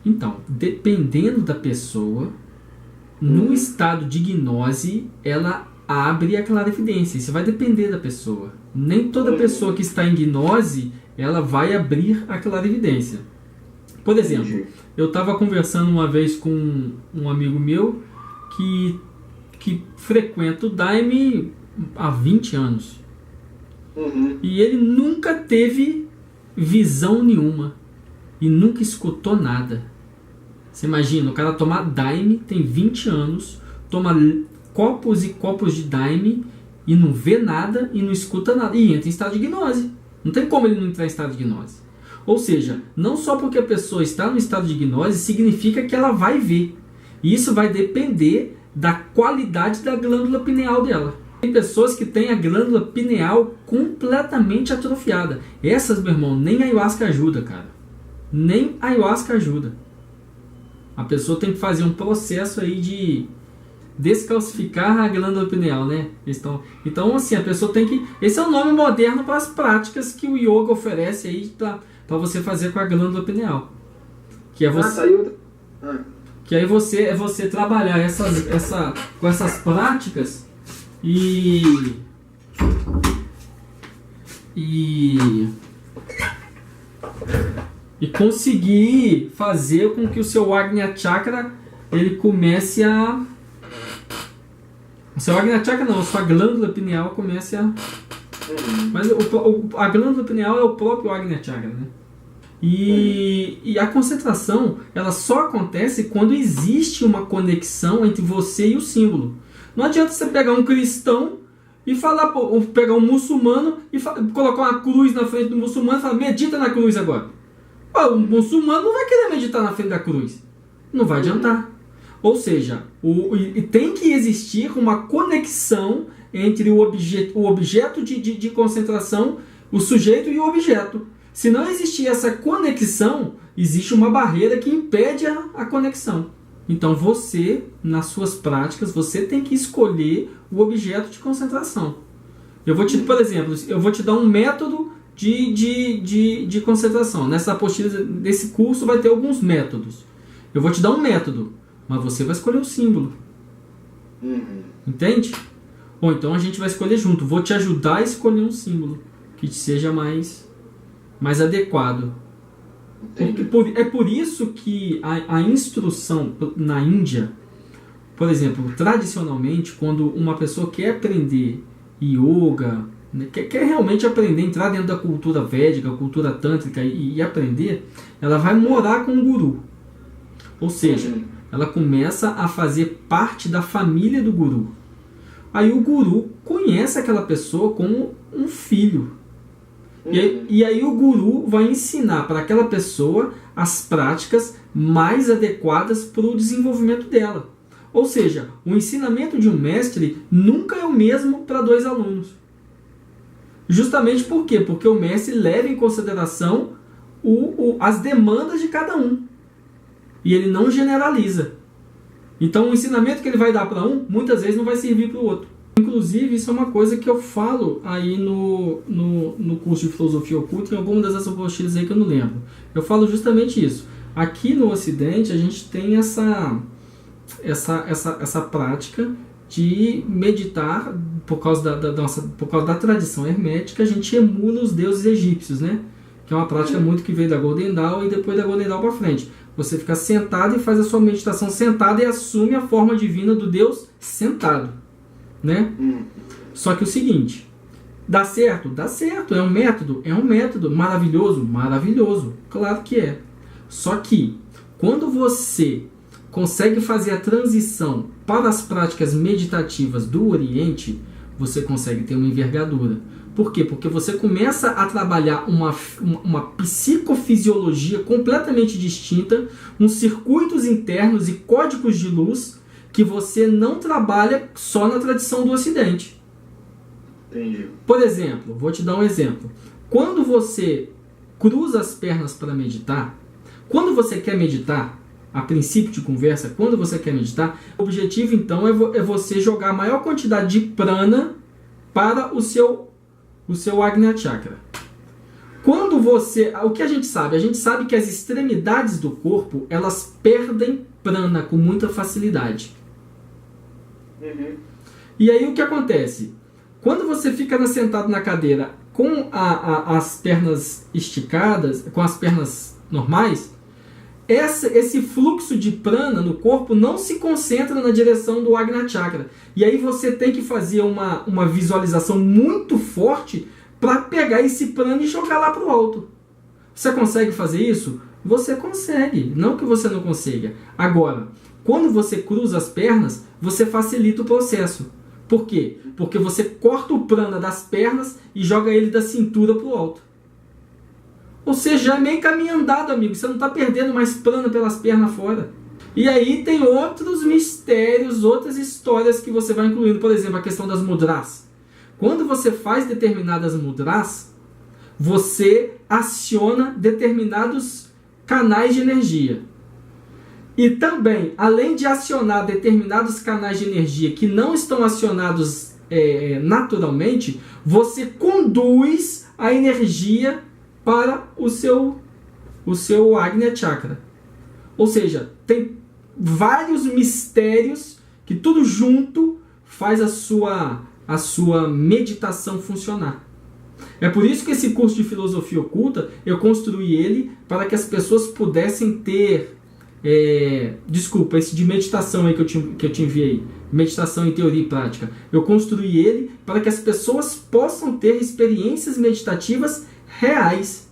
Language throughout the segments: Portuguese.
Então, dependendo da pessoa, no estado de gnose, ela abre a clarividência. Isso vai depender da pessoa. Nem toda pessoa que está em gnose, ela vai abrir a clarividência. Por exemplo, eu estava conversando uma vez com um amigo meu que frequenta o Daime há 20 anos. E ele nunca teve visão nenhuma. E nunca escutou nada. Você imagina, o cara toma Daime, tem 20 anos, toma copos e copos de Daime e não vê nada e não escuta nada. E entra em estado de gnose. Não tem como ele não entrar em estado de gnose. Ou seja, não só porque a pessoa está no estado de gnose significa que ela vai ver. E isso vai depender da qualidade da glândula pineal dela. Tem pessoas que têm a glândula pineal completamente atrofiada. Essas, meu irmão, nem a ayahuasca ajuda, cara. Nem a ayahuasca ajuda. A pessoa tem que fazer um processo aí de descalcificar a glândula pineal, né? Então, assim, a pessoa tem que... Esse é o nome moderno para as práticas que o yoga oferece aí para você fazer com a glândula pineal. Que é você... Que aí é você trabalhar com essas práticas e conseguir fazer com que o seu Agnya Chakra ele comece a... O seu Agnya Chakra não, a sua glândula pineal comece a... Mas a glândula pineal é o próprio Agnya Chakra, né? E a concentração, ela só acontece quando existe uma conexão entre você e o símbolo. Não adianta você pegar um cristão e falar, ou pegar um muçulmano e colocar uma cruz na frente do muçulmano e falar, medita na cruz agora. O muçulmano não vai querer meditar na frente da cruz. Não vai adiantar. Ou seja, tem que existir uma conexão entre o objeto de concentração, o sujeito e o objeto. Se não existir essa conexão, existe uma barreira que impede a conexão. Então você, nas suas práticas, você tem que escolher o objeto de concentração. Por exemplo, eu vou te dar um método de concentração. Nessa apostila desse curso vai ter alguns métodos. Eu vou te dar um método, mas você vai escolher o símbolo. Entende? Ou então a gente vai escolher junto. Vou te ajudar a escolher um símbolo que seja mais adequado. É por isso que a instrução na Índia, por exemplo, tradicionalmente, quando uma pessoa quer aprender yoga, né, quer realmente aprender, entrar dentro da cultura védica, cultura tântrica e aprender, ela vai morar com um guru. Ou seja, ela começa a fazer parte da família do guru. Aí o guru conhece aquela pessoa como um filho. E aí o guru vai ensinar para aquela pessoa as práticas mais adequadas para o desenvolvimento dela. Ou seja, o ensinamento de um mestre nunca é o mesmo para dois alunos. Justamente por quê? Porque o mestre leva em consideração as demandas de cada um. E ele não generaliza. Então o ensinamento que ele vai dar para um, muitas vezes não vai servir para o outro. Inclusive, isso é uma coisa que eu falo aí no curso de Filosofia Oculta, em alguma dessas apostilas aí que eu não lembro. Eu falo justamente isso. Aqui no Ocidente, a gente tem essa prática de meditar, por causa da tradição hermética, a gente emula os deuses egípcios, né? Que é uma prática muito que veio da Golden Dawn e depois da Golden Dawn para frente. Você fica sentado e faz a sua meditação sentado e assume a forma divina do Deus sentado. Né? Só que o seguinte, dá certo? Dá certo, é um método maravilhoso, claro que é. Só que quando você consegue fazer a transição para as práticas meditativas do Oriente, você consegue ter uma envergadura. Por quê? Porque você começa a trabalhar uma psicofisiologia completamente distinta, uns circuitos internos e códigos de luz que você não trabalha só na tradição do Ocidente. Entendi. Por exemplo, vou te dar um exemplo. Quando você cruza as pernas para meditar, quando você quer meditar, a princípio de conversa, quando você quer meditar, o objetivo então é você jogar a maior quantidade de prana para o seu Agnya Chakra. Quando você... O que a gente sabe? A gente sabe que as extremidades do corpo, elas perdem prana com muita facilidade. E aí o que acontece? Quando você fica sentado na cadeira com as pernas esticadas, com as pernas normais, esse fluxo de prana no corpo não se concentra na direção do Ajna Chakra. E aí você tem que fazer uma visualização muito forte para pegar esse prana e jogar lá para o alto. Você consegue fazer isso? Você consegue, não que você não consiga. Agora, quando você cruza as pernas, você facilita o processo. Por quê? Porque você corta o prana das pernas e joga ele da cintura para o alto. Ou seja, é meio caminho andado, amigo. Você não está perdendo mais prana pelas pernas fora. E aí tem outros mistérios, outras histórias que você vai incluindo. Por exemplo, a questão das mudras. Quando você faz determinadas mudras, você aciona determinados canais de energia. E também, além de acionar determinados canais de energia que não estão acionados naturalmente, você conduz a energia para o seu Ajna Chakra. Ou seja, tem vários mistérios que tudo junto faz a sua meditação funcionar. É por isso que esse curso de filosofia oculta, eu construí ele para que as pessoas pudessem ter... esse de meditação aí que eu te enviei, meditação em teoria e prática, eu construí ele para que as pessoas possam ter experiências meditativas reais,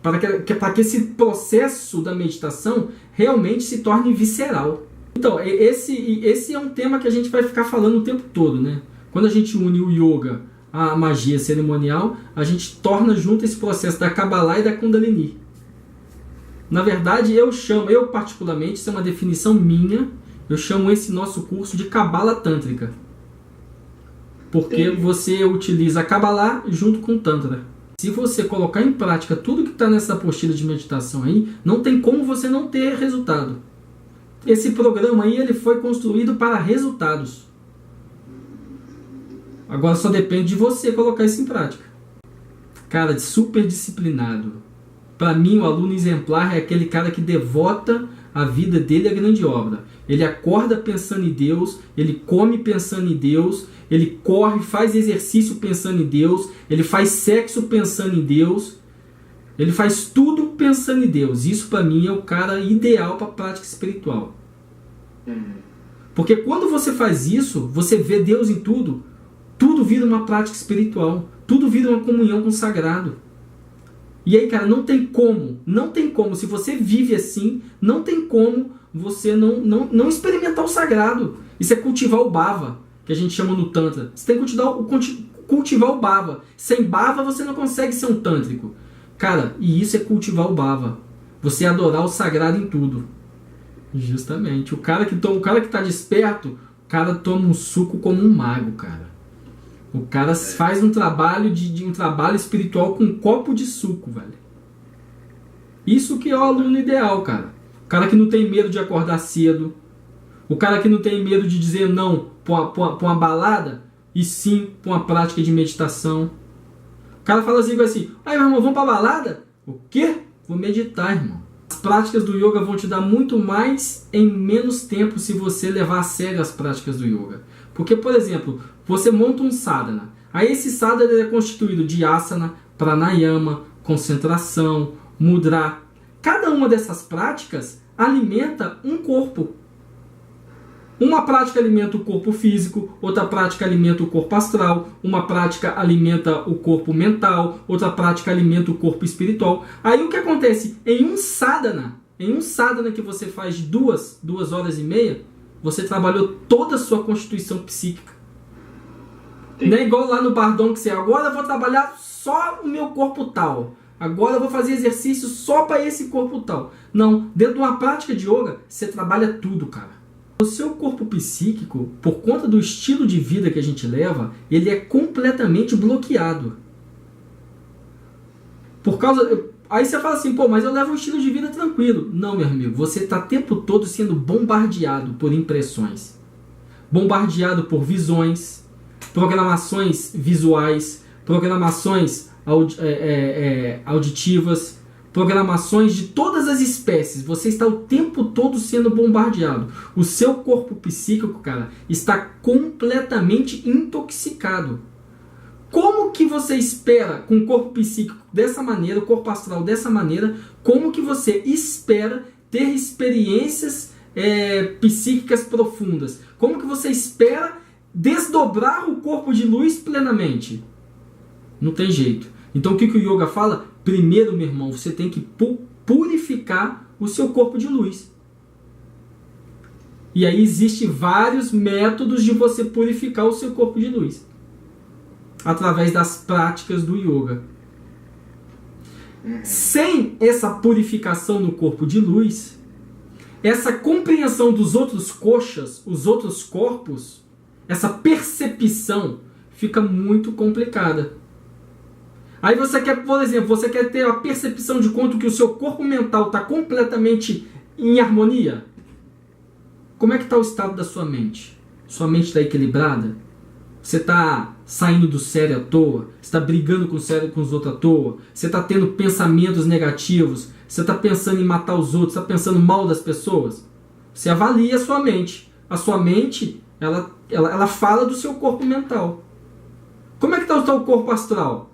para que esse processo da meditação realmente se torne visceral. Então, esse é um tema que a gente vai ficar falando o tempo todo, né? Quando a gente une o yoga à magia cerimonial, a gente torna junto esse processo da Kabbalah e da Kundalini. Na verdade, eu particularmente, isso é uma definição minha, eu chamo esse nosso curso de Kabbalah Tântrica. Porque você utiliza a Kabbalah junto com o Tantra. Se você colocar em prática tudo que está nessa apostila de meditação aí, não tem como você não ter resultado. Esse programa aí ele foi construído para resultados. Agora só depende de você colocar isso em prática. Cara, super disciplinado. Para mim, o aluno exemplar é aquele cara que devota a vida dele à grande obra. Ele acorda pensando em Deus, ele come pensando em Deus, ele corre, faz exercício pensando em Deus, ele faz sexo pensando em Deus, ele faz tudo pensando em Deus. Isso para mim é o cara ideal para a prática espiritual. Porque quando você faz isso, você vê Deus em tudo, tudo vira uma prática espiritual, tudo vira uma comunhão com o sagrado. E aí, cara, não tem como, se você vive assim, não tem como você não experimentar o sagrado. Isso é cultivar o bhava, que a gente chama no Tantra. Você tem que cultivar o bhava. Sem bhava você não consegue ser um tântrico. Cara, e isso é cultivar o bhava. Você adorar o sagrado em tudo. Justamente. O cara que tá desperto, o cara toma um suco como um mago, cara. O cara faz um trabalho um trabalho espiritual com um copo de suco, velho. Isso que é o aluno ideal, cara. O cara que não tem medo de acordar cedo. O cara que não tem medo de dizer não para uma balada e sim para uma prática de meditação. O cara fala assim, ai, meu irmão, vamos pra balada? O quê? Vou meditar, irmão. As práticas do yoga vão te dar muito mais em menos tempo se você levar a sério as práticas do yoga. Porque, por exemplo, você monta um sadhana. Aí esse sadhana é constituído de asana, pranayama, concentração, mudra. Cada uma dessas práticas alimenta um corpo. Uma prática alimenta o corpo físico, outra prática alimenta o corpo astral, uma prática alimenta o corpo mental, outra prática alimenta o corpo espiritual. Aí o que acontece? Em um sadhana que você faz de 2 horas e meia, você trabalhou toda a sua constituição psíquica. Sim. Não é igual lá no Bardon que você, agora eu vou trabalhar só o meu corpo tal. Agora eu vou fazer exercício só para esse corpo tal. Não, dentro de uma prática de yoga, você trabalha tudo, cara. O seu corpo psíquico, por conta do estilo de vida que a gente leva, ele é completamente bloqueado. Por causa... Aí você fala assim, mas eu levo um estilo de vida tranquilo. Não, meu amigo, você está o tempo todo sendo bombardeado por impressões. Bombardeado por visões, programações visuais, programações auditivas, programações de todas as espécies. Você está o tempo todo sendo bombardeado. O seu corpo psíquico, cara, está completamente intoxicado. Como que você espera, com o corpo psíquico dessa maneira, o corpo astral dessa maneira, como que você espera ter experiências psíquicas profundas? Como que você espera desdobrar o corpo de luz plenamente? Não tem jeito. Então o que o yoga fala? Primeiro, meu irmão, você tem que purificar o seu corpo de luz. E aí existem vários métodos de você purificar o seu corpo de luz, através das práticas do yoga. Sem essa purificação no corpo de luz, essa compreensão dos outros koshas, os outros corpos, essa percepção fica muito complicada. Aí você quer, por exemplo, você quer ter a percepção de quanto que o seu corpo mental está completamente em harmonia? Como é que está o estado da sua mente? Sua mente está equilibrada? Você está saindo do sério à toa? Você está brigando com os outros à toa? Você está tendo pensamentos negativos? Você está pensando em matar os outros? Está pensando mal das pessoas? Você avalia a sua mente. A sua mente, ela fala do seu corpo mental. Como é que está o seu corpo astral?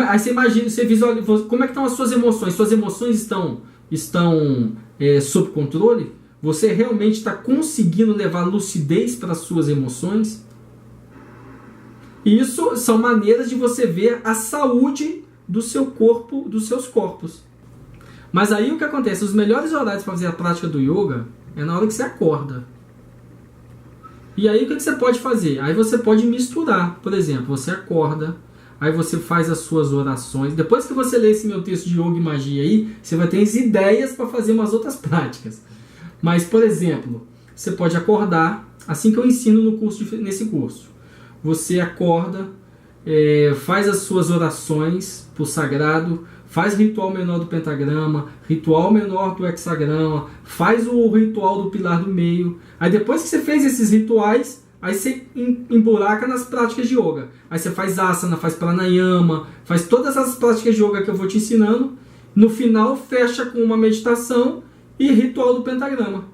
Aí você imagina, você visualiza, como é que estão as suas emoções? Suas emoções estão sob controle? Você realmente está conseguindo levar lucidez para as suas emoções? Isso são maneiras de você ver a saúde do seu corpo, dos seus corpos. Mas aí o que acontece? Os melhores horários para fazer a prática do yoga é na hora que você acorda. E aí o que você pode fazer? Aí você pode misturar. Por exemplo, você acorda, aí você faz as suas orações. Depois que você ler esse meu texto de yoga e magia aí, você vai ter as ideias para fazer umas outras práticas. Mas, por exemplo, você pode acordar, assim que eu ensino nesse curso. Você acorda, faz as suas orações para o sagrado, faz ritual menor do pentagrama, ritual menor do hexagrama, faz o ritual do pilar do meio. Aí depois que você fez esses rituais, aí você emburaca nas práticas de yoga. Aí você faz asana, faz pranayama, faz todas as práticas de yoga que eu vou te ensinando. No final, fecha com uma meditação e ritual do pentagrama.